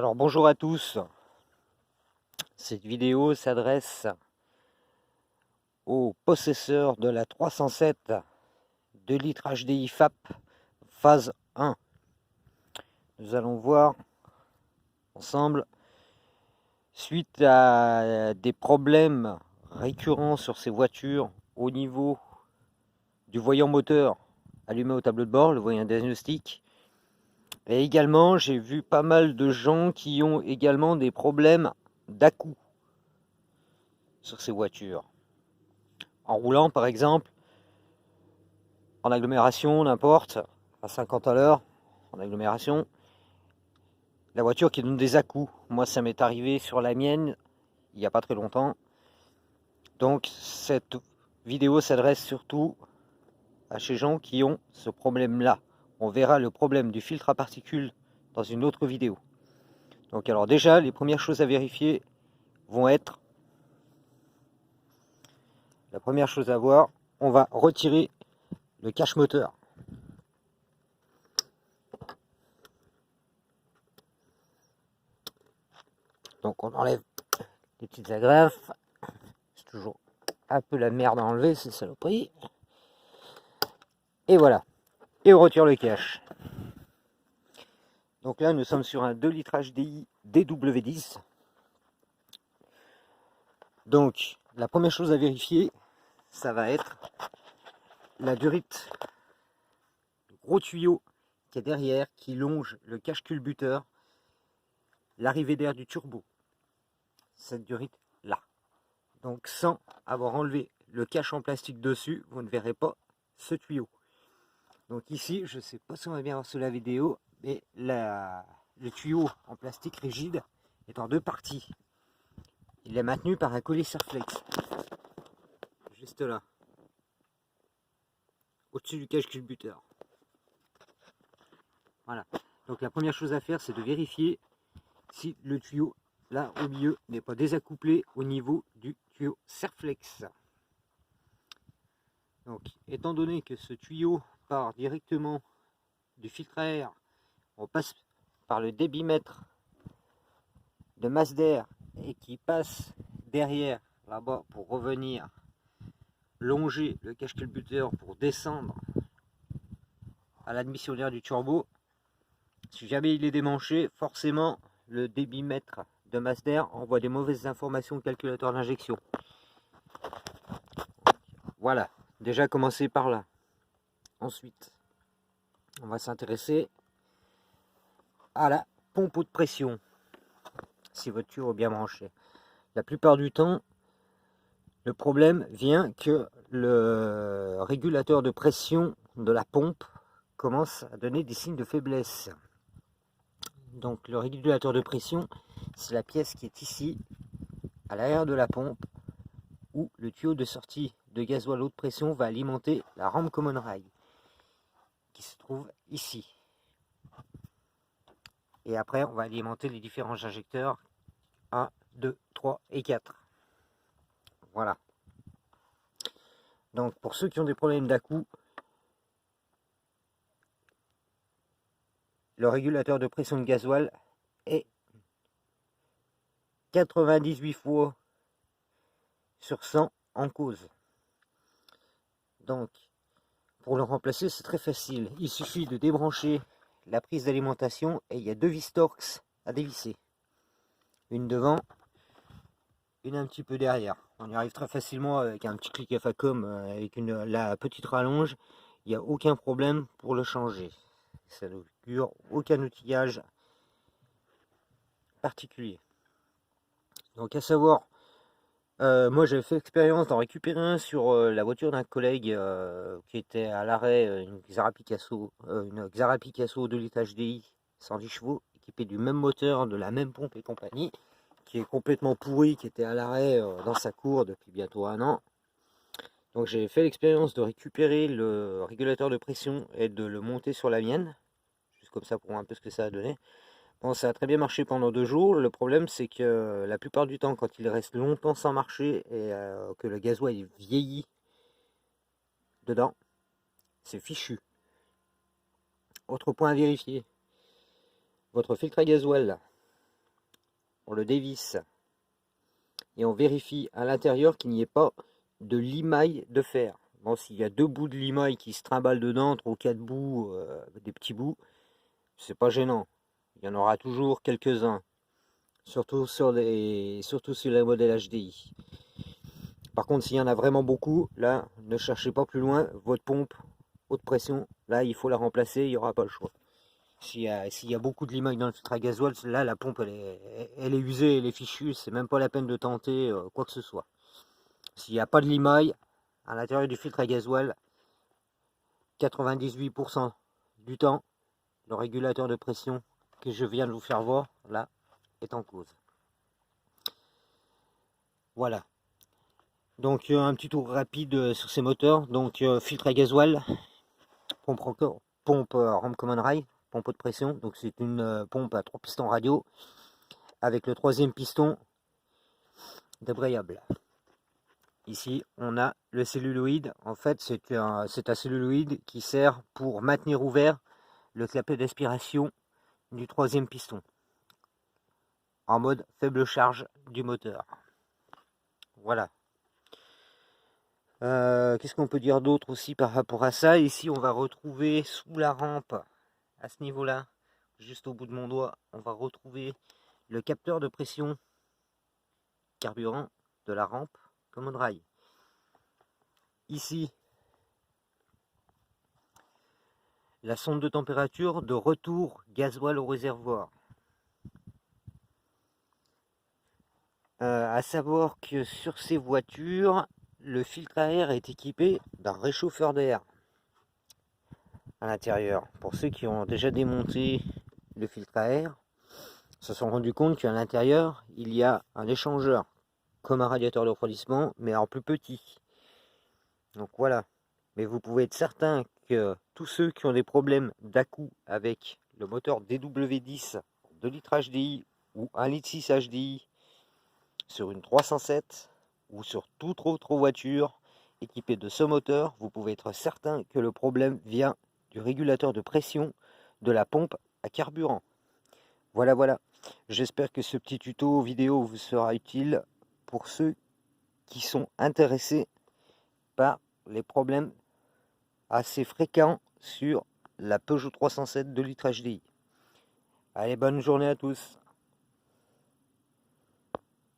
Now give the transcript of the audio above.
Alors bonjour à tous, cette vidéo s'adresse aux possesseurs de la 307 2 litres HDI FAP phase 1. Nous allons voir ensemble, suite à des problèmes récurrents sur ces voitures au niveau du voyant moteur allumé au tableau de bord, le voyant diagnostic. Et également, j'ai vu pas mal de gens qui ont également des problèmes d'à-coups sur ces voitures. En roulant, par exemple, en agglomération, n'importe, à 50 à l'heure, en agglomération, la voiture qui donne des à-coups. Moi, ça m'est arrivé sur la mienne, il n'y a pas très longtemps. Donc, cette vidéo s'adresse surtout à ces gens qui ont ce problème-là. On verra le problème du filtre à particules dans une autre vidéo. Donc alors déjà, les premières choses à vérifier vont être... La première chose à voir, on va retirer le cache moteur. Donc on enlève les petites agrafes. C'est toujours un peu la merde à enlever, ces saloperies. Et voilà. Et on retire le cache. Donc là, nous sommes sur un 2 litres HDI DW10. Donc, la première chose à vérifier, ça va être la durite, le gros tuyau qui est derrière, qui longe le cache culbuteur, l'arrivée d'air du turbo. Cette durite là. Donc sans avoir enlevé le cache en plastique dessus, vous ne verrez pas ce tuyau. Donc ici, je ne sais pas si on va bien voir sur la vidéo, mais le tuyau en plastique rigide est en deux parties. Il est maintenu par un collier Serflex. Juste là. Au-dessus du cache culbuteur. Voilà. Donc la première chose à faire, c'est de vérifier si le tuyau, là au milieu, n'est pas désaccouplé au niveau du tuyau Serflex. Donc, étant donné que ce tuyau part directement du filtre à air, on passe par le débitmètre de masse d'air et qui passe derrière là-bas pour revenir longer le cache culbuteur pour descendre à l'admission d'air du turbo. Si jamais il est démanché, forcément le débitmètre de masse d'air envoie des mauvaises informations au calculateur d'injection. Voilà, déjà commencer par là. Ensuite, on va s'intéresser à la pompe de pression, si votre tuyau est bien branché. La plupart du temps, le problème vient que le régulateur de pression de la pompe commence à donner des signes de faiblesse. Donc le régulateur de pression, c'est la pièce qui est ici, à l'arrière de la pompe, où le tuyau de sortie de gasoil haute pression va alimenter la rampe common rail, qui se trouve ici. Et après, on va alimenter les différents injecteurs 1, 2, 3 et 4. Voilà. Donc pour ceux qui ont des problèmes d'à-coups, le régulateur de pression de gasoil est 98 fois sur 100 en cause. Donc pour le remplacer, c'est très facile. Il suffit de débrancher la prise d'alimentation et il y a deux vis Torx à dévisser. Une devant, une un petit peu derrière. On y arrive très facilement avec un petit clic FACOM, avec la petite rallonge. Il n'y a aucun problème pour le changer. Ça ne dure aucun outillage particulier. Donc à savoir, moi j'avais fait l'expérience d'en récupérer un sur la voiture d'un collègue qui était à l'arrêt, une Xara Picasso 2 litres HDI 110 chevaux, équipée du même moteur, de la même pompe et compagnie, qui est complètement pourri, qui était à l'arrêt dans sa cour depuis bientôt 1 an. Donc j'ai fait l'expérience de récupérer le régulateur de pression et de le monter sur la mienne, juste comme ça pour voir un peu ce que ça a donné. Bon, ça a très bien marché pendant 2 jours. Le problème, c'est que la plupart du temps, quand il reste longtemps sans marcher et que le gasoil vieillit dedans, c'est fichu. Autre point à vérifier, votre filtre à gasoil, on le dévisse et on vérifie à l'intérieur qu'il n'y ait pas de limaille de fer. Bon, s'il y a 2 bouts de limaille qui se trimballent dedans, 3 ou 4 bouts, des petits bouts, c'est pas gênant. Il y en aura toujours quelques-uns, surtout sur les modèles HDI. Par contre, s'il y en a vraiment beaucoup, là, ne cherchez pas plus loin. Votre pompe haute pression, là, il faut la remplacer, il n'y aura pas le choix. S'il y a beaucoup de limaille dans le filtre à gasoil, là, la pompe, elle est usée, elle est fichue, c'est même pas la peine de tenter quoi que ce soit. S'il n'y a pas de limaille à l'intérieur du filtre à gasoil, 98% du temps, le régulateur de pression que je viens de vous faire voir, là, est en cause. Voilà. Donc un petit tour rapide sur ces moteurs. Donc filtre à gasoil, pompe rampe command rail, pompe haute pression. Donc c'est une pompe à 3 pistons radio avec le 3e piston débrayable. Ici on a le celluloïde. En fait c'est un celluloïde qui sert pour maintenir ouvert le clapet d'aspiration du 3e piston en mode faible charge du moteur. Voilà. Qu'est-ce qu'on peut dire d'autre aussi par rapport à ça? Ici, on va retrouver sous la rampe, à ce niveau-là, juste au bout de mon doigt, on va retrouver le capteur de pression carburant de la rampe command rail. Ici, la sonde de température de retour gasoil au réservoir. À savoir que sur ces voitures, le filtre à air est équipé d'un réchauffeur d'air à l'intérieur. Pour ceux qui ont déjà démonté le filtre à air, se sont rendus compte qu'à l'intérieur, il y a un échangeur, comme un radiateur de refroidissement, mais en plus petit. Donc voilà. Mais vous pouvez être certain que tous ceux qui ont des problèmes d'à-coups avec le moteur DW10 2 litres HDI ou 1 litre 6 HDI sur une 307 ou sur toute autre voiture équipée de ce moteur, vous pouvez être certain que le problème vient du régulateur de pression de la pompe à carburant. Voilà, voilà. J'espère que ce petit tuto vidéo vous sera utile pour ceux qui sont intéressés par les problèmes assez fréquents sur la Peugeot 307 2 litres HDI. Allez, bonne journée à tous.